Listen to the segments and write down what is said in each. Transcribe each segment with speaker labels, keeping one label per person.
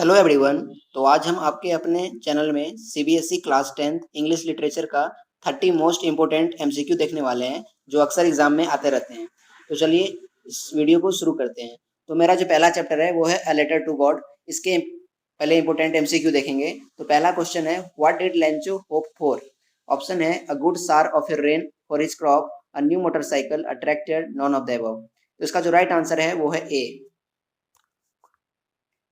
Speaker 1: Hello everyone. तो आज हम आपके अपने चैनल में CBSE class 10th English literature का 30 मोस्ट इम्पोर्टेंट एमसीक्यू देखने वाले हैं जो अक्सर एग्जाम में आते रहते हैं। तो चलिए इस वीडियो को शुरू करते हैं। तो मेरा जो पहला चैप्टर है वो है अ लेटर टू गॉड। इसके पहले इंपॉर्टेंट एमसीक्यू देखेंगे। तो पहला क्वेश्चन है, what did Lencho hope for? Option है अ गुड सार of A rain for his crop, a new motorcycle, a tractor, non of the above. तो इसका जो राइट आंसर है वो है ए।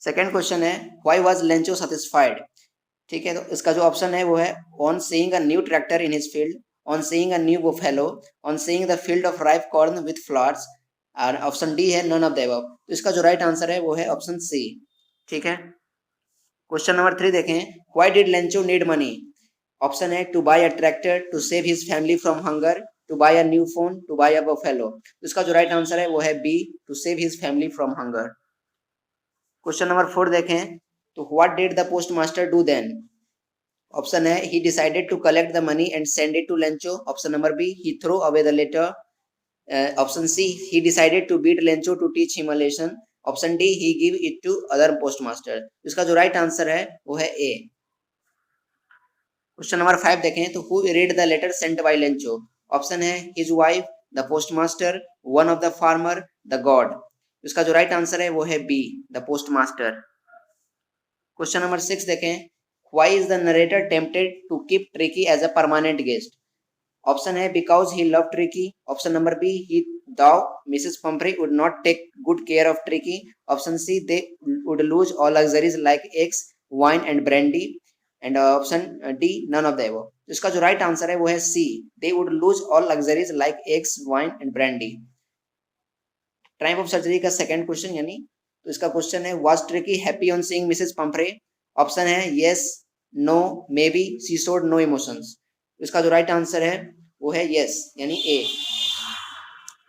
Speaker 1: सेकेंड क्वेश्चन है, व्हाई वाज लेंचो सेटिस्फाइड? ठीक है, तो इसका जो ऑप्शन है वो है on seeing a new tractor in his field, on seeing a new buffalo, on seeing the field of ripe corn with flowers, और ऑप्शन डी है नन ऑफ द अबव। तो इसका जो राइट आंसर है वो है ऑप्शन सी। ठीक है, क्वेश्चन नंबर 3 देखें, why did Lencho need money? Option है to buy a tractor, to save his family from hunger, to buy a new phone, to buy a buffalo. तो इसका जो राइट आंसर है वो है B, to save his family from hunger. Question number 4 देखें, तो what did the post master do then? Option है he decided to collect the money and send it to Lencho. Option number B he threw away the letter. Option C he decided to beat Lencho to teach him a lesson. Option D he give it to other postmaster. इसका जो right answer है वो है ए। Question number 5 देखें, तो who read the letter sent by Lencho? Option है his wife, the postmaster, one of the farmer, the god. इसका जो राइट आंसर है वो है B, the postmaster. Question number 6 देखें, why is the narrator tempted to keep Tricky as a permanent guest? Option है because he loved Tricky. Option number B he thought Mrs. Pumphrey would not take good care of Tricky. Option C they would lose all luxuries like eggs, wine and brandy. And option D none of the above. तो इसका जो right answer है वो है सी, they would lose all luxuries like eggs, wine and brandy. Type of surgery का second question, यानी तो इसका क्वेश्चन है, was tricky happy on seeing Mrs Pumphrey? Option है yes, no, maybe, she showed no emotions. इसका जो right answer है वो है यस, यानी ए।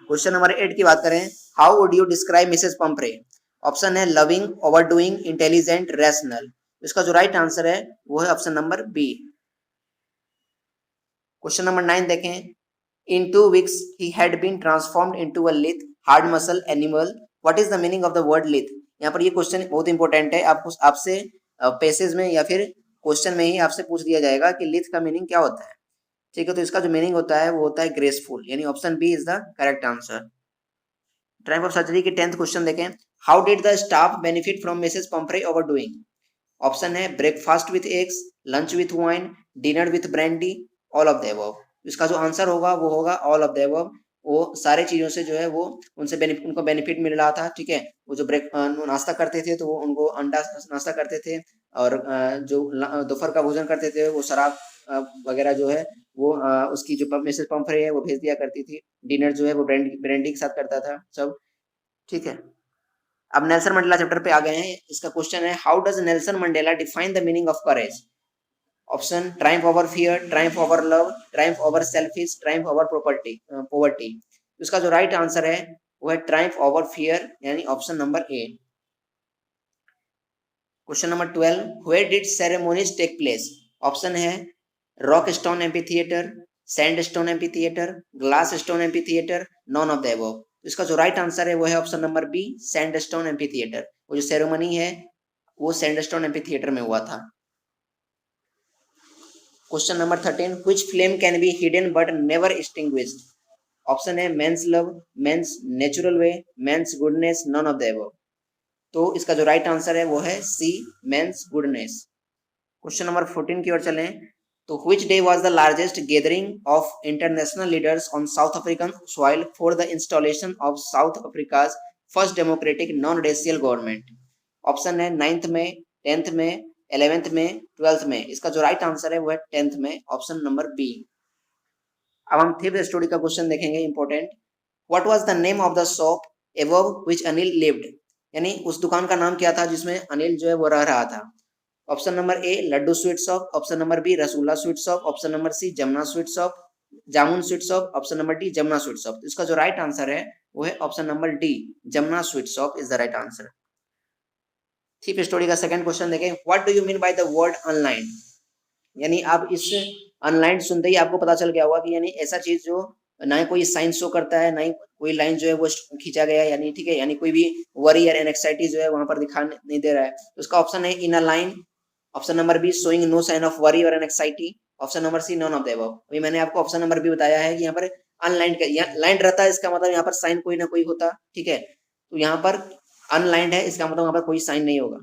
Speaker 1: क्वेश्चन नंबर 8 की बात करें, how would you describe Mrs Pumphrey? Option है लविंग, ओवरडूइंग, इंटेलिजेंट, रैशनल। इसका जो राइट आंसर है वो है option number B. Question number 9 देखें, in 2 weeks he had been transformed into a lithe hard muscle animal. What is the meaning of the word lithe? यहाँ पर ये question बहुत इंपॉर्टेंट है, आपसे पैसेज में या फिर क्वेश्चन में ही आपसे पूछ दिया जाएगा कि लिथ का मीनिंग क्या होता है। ठीक है, तो इसका जो मीनिंग होता है वो होता है ग्रेसफुल, यानी option B is the correct answer. Type of surgery के 10th क्वेश्चन देखें, how did the staff benefit from Mrs Pumphrey over doing? Option है breakfast with eggs, lunch with wine, dinner with brandy, all of the above. इसका जो answer होगा वो होगा all of the above. वो सारे चीजों से जो है वो उनको बेनिफिट मिल रहा था। ठीक है, वो जो नाश्ता करते थे तो वो उनको अंडा नाश्ता करते थे, और जो दोपहर का भोजन करते थे वो शराब वगैरह जो है वो उसकी जो मिसेस पंफ्रे है वो भेज दिया करती थी। डिनर जो है वो ब्रांडी के साथ करता था सब। ठीक है, अब नेल्सन मंडेला चैप्टर पे आ गए हैं। इसका क्वेश्चन है, how does Nelson Mandela define the meaning of courage? Option triumph over fear, triumph over love, triumph over selfish, triumph over poverty. इसका जो राइट आंसर है वो है ट्रायम्फ ओवर फियर, यानी option number A. Question number 12, where did ceremonies take place? Option है rock stone amphitheatre, sand stone amphitheatre, glass stone amphitheatre, none of the above. इसका जो राइट आंसर है वो है option number B, sand stone amphitheatre. वो जो ceremony है वो सैंड स्टोन एम्फीथिएटर में हुआ था। Question number 13, which flame can be hidden but never extinguished? Option है men's love, men's natural way, men's goodness, none of the above. तो इसका जो राइट आंसर है वो है C, men's goodness. Question number 14 की ओर चलें, तो which day was the largest gathering of international leaders on South African soil for the installation of South Africa's first democratic non-racial government? Option है 9th में, 10th में, 11th में, 12th में। इसका जो राइट आंसर है वो है 10th में, ऑप्शन नंबर बी। अब हम फिफ्थ स्टोरी का क्वेश्चन देखेंगे, important. What was the name of the shop above which Anil lived? यानी उस दुकान का नाम क्या था जिसमें अनिल जो है वो रह रहा था। Option number A laddu sweet shop, option number B rasgulla sweet shop, option number C Jamuna sweet shop, jamun sweet shop, option number D Jamuna sweet shop. इसका जो राइट आंसर है वो है option number D, Jamuna sweet shop is the right answer. Thief story का second question देखें, what do you mean by the word online? यानी आप इस ऑनलाइन सुनते ही आपको पता चल गया होगा कि यानी ऐसा चीज जो ना ही कोई साइन शो करता है, ना ही कोई लाइन जो है वो खींचा गया है, यानी ठीक है, यानी कोई भी वरी या एंग्जाइटी जो है वहां पर दिखा नहीं दे रहा है। तो उसका ऑप्शन है in a line, option number B showing no sign of worry और anxiety, option number C none of the above. अभी मैंने आपको ऑप्शन नंबर बी बताया है कि यहाँ पर अनलाइंड लाइन रहता है, इसका मतलब यहाँ पर साइन कोई ना कोई होता, ठीक है। तो यहाँ पर अनलाइंड है, इसका मतलब वहां पर कोई साइन नहीं होगा,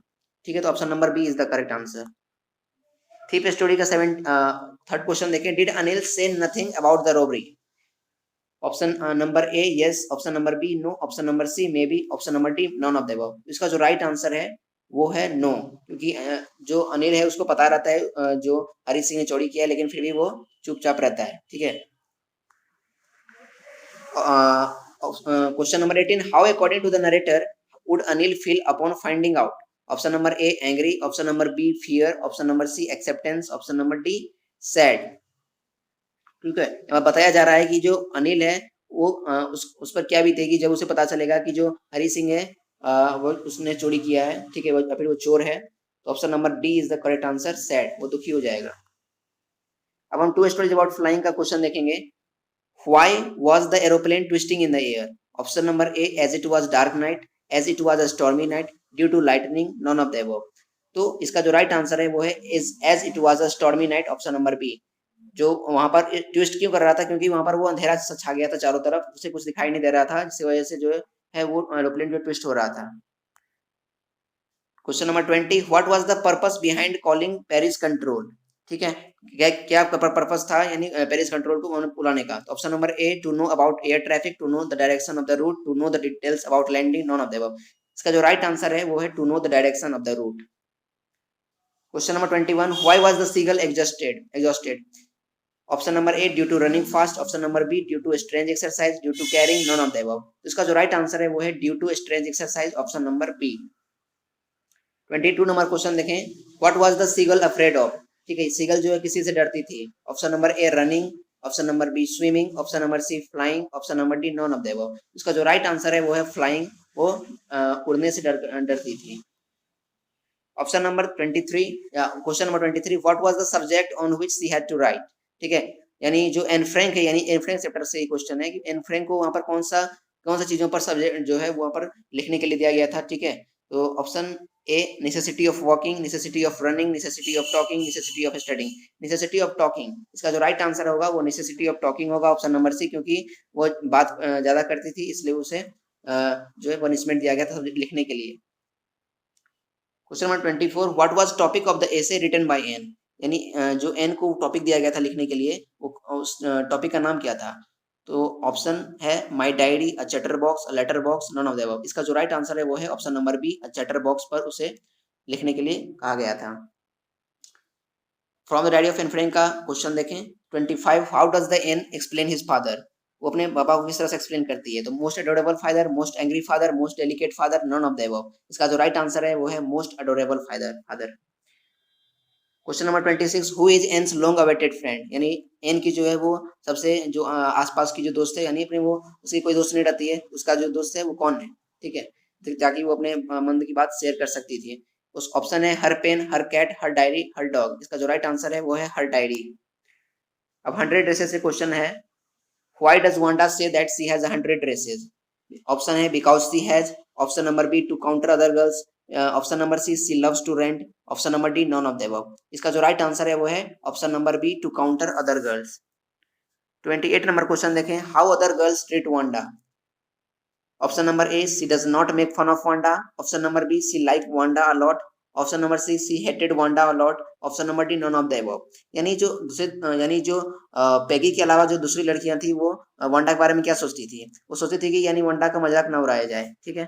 Speaker 1: ठीक है। तो option number B is the correct answer. Thief story का थर्ड क्वेश्चन देखें, did Anil say nothing about the robbery? Option number A yes, option number B no, option number C maybe, option number D none of the above. इसका जो right answer है वो है no, क्योंकि जो अनिल है उसको पता रहता है जो हरी सिंह ने चोरी किया है, लेकिन फिर भी वो चुपचाप रहता है, ठीक है। Question number 18, how according to the narrator would Anil feel upon finding out? Option number A angry, option number B fear, option number C acceptance, option number D sad. ठीक है, अब बताया जा रहा है कि जो अनिल है वो उस पर क्या बीतेगी जब उसे पता चलेगा कि जो हरी सिंह है वो उसने चोरी किया है, ठीक है, वो फिर वो चोर है। तो option number D is the correct answer, sad, वो दुखी हो जाएगा। अब हम टू स्टोरीज अबाउट फ्लाइंग का क्वेश्चन देखेंगे। Why was the aeroplane twisting in the air? Option number A as it was dark night, as it was a stormy night, due to lightning, none of the above. तो इसका जो right answer है वो है is as it was a stormy night, option number B. जो वहां पर twist क्यों कर रहा था, क्योंकि वहां पर वो अंधेरा सा छा गया था चारों तरफ, उसे कुछ दिखाई नहीं दे रहा था, जिसकी वजह से जो है वो एरोप्लेन जो ट्विस्ट हो रहा था। Question number 20, what was the purpose behind calling Paris control? ठीक है, क्या पर्पस था यानी पेरिस कंट्रोल को बुलाने का? तो option number A to know about air traffic, to know the direction of the route, to know the details about landing, none of the above. इसका जो राइट आंसर है वो है to know the direction of the route. Question number 21, why was the seagull exhausted? Option number A due to running fast, option number B due to strange exercise, due to carrying, none of the above. इसका जो right answer है वो है due to strange exercise, option number B. 22 number question देखें, what was the seagull afraid of? ठीक है, seagull जो है किसी से डरती थी। Option number A running, option number B swimming, option number C flying, option number D none of the above. इसका जो राइट आंसर है वो है फ्लाइंग, वो उड़ने से डरती थी। Option number 23, question number 23, what was the subject on which she had to write? ठीक है, यानी जो एन फ्रैंक है, यानी एन फ्रैंक चैप्टर से ये क्वेश्चन है कि एन फ्रैंक को वहां पर कौन सा चीजों पर सब्जेक्ट जो है वहां पर लिखने के लिए दिया गया था, ठीक है। तो option A necessity of walking, necessity of running, necessity of talking, necessity of studying, necessity of talking. इसका जो राइट आंसर होगा वो नेसेसिटी ऑफ टॉकिंग होगा, ऑप्शन नंबर सी, क्योंकि वो बात ज्यादा करती थी, इसलिए उसे जो है पनिशमेंट दिया गया था लिखने के लिए। Question number 24, what was topic of the essay written by Anne? यानी जो एन को टॉपिक दिया गया था लिखने के लिए, वो उस टॉपिक का नाम क्या था? तो ऑप्शन है my diary, a chatterbox, a letter box, none of the above. इसका जो राइट आंसर है वो है option number B, a chatterbox पर उसे लिखने के लिए कहा गया था। From the diary of Anne Frank का क्वेश्चन देखें, 25, how does the Anne explain his father? वो अपने पापा को किस तरह से एक्सप्लेन करती है? तो most adorable father, most angry father, most delicate father, none of the above. इसका जो राइट आंसर है वो है most adorable father. Question number 26, who is Anne's long awaited friend? यानी एन की जो है वो सबसे जो आसपास की जो दोस्त है, यानी अपने वो उसकी कोई दोस्त नहीं रहती है, उसका जो दोस्त है वो कौन है? ठीक है, ताकि वो अपने मन की बात शेयर कर सकती थी। उस ऑप्शन है हर पेन, हर कैट, हर डायरी, हर डॉग। इसका जो राइट आंसर है वो है हर डायरी। अब 100 ड्रेसेस से क्वेश्चन है, why does Wanda say that she has 100 dresses? Option है because she has, option number B to counter other girls, option number C loves to rent, option number D none of the above. इसका जो right answer है वो है option number B to counter other girls. 28 number question देखें, how other girls treat Wanda? Option number A she does not make fun of Wanda, option number B she like Wanda a lot, option number C hated Wanda a lot, option number D none of the above. यानी जो Peggy के अलावा जो दूसरी लड़कियां थी वो Wanda के बारे में क्या सोचती थी? वो सोचती थी कि यानी वांडा का मजाक ना उड़ाया जाए, ठीक है।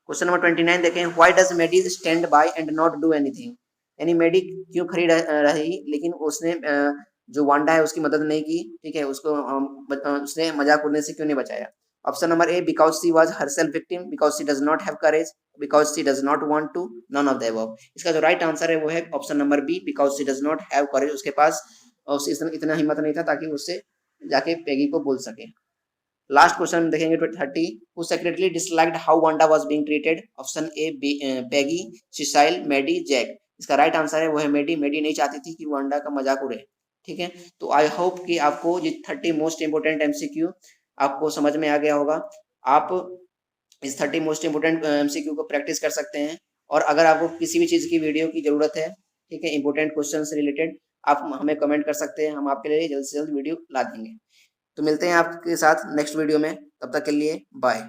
Speaker 1: क्वेश्चन नंबर 29 देखें, why does Maddie stand by and not do anything? यानी मेडी क्यों खड़ी रही लेकिन उसने जो वांडा है उसकी मदद नहीं की, ठीक है, उसको उसने मजाक उड़ने से क्यों नहीं बचाया? Option number A because she was herself victim, because she does not have courage, because she does not want to, none of the above. इसका जो राइट आंसर है वो है option number B, because she does not have courage. उसके पास इतना हिम्मत नहीं था ताकि उससे जाके पेगी को बोल सके। लास्ट क्वेश्चन देखेंगे 30, who secretly disliked how Wanda was being treated? Option A Peggy, Cecile, Maddie, Jack. इसका राइट आंसर है वो है मेडी। मेडी नहीं चाहती थी कि वांडा का मजाक उड़े, ठीक है। तो आई होप कि आपको ये 30 मोस्ट इंपोर्टेंट एमसीक्यू आपको समझ में आ गया होगा। आप इस 30 मोस्ट इंपोर्टेंट एमसीक्यू को प्रैक्टिस कर सकते हैं, और अगर आपको किसी भी चीज़ की वीडियो की ज़रूरत है, ठीक है, इंपोर्टेंट क्वेश्चन से रिलेटेड, आप हमें कमेंट कर सकते हैं, हम आपके लिए जल्द से जल्द वीडियो ला देंगे। तो मिलते हैं आपके साथ नेक्स्ट वीडियो में, तब तक के लिए बाय।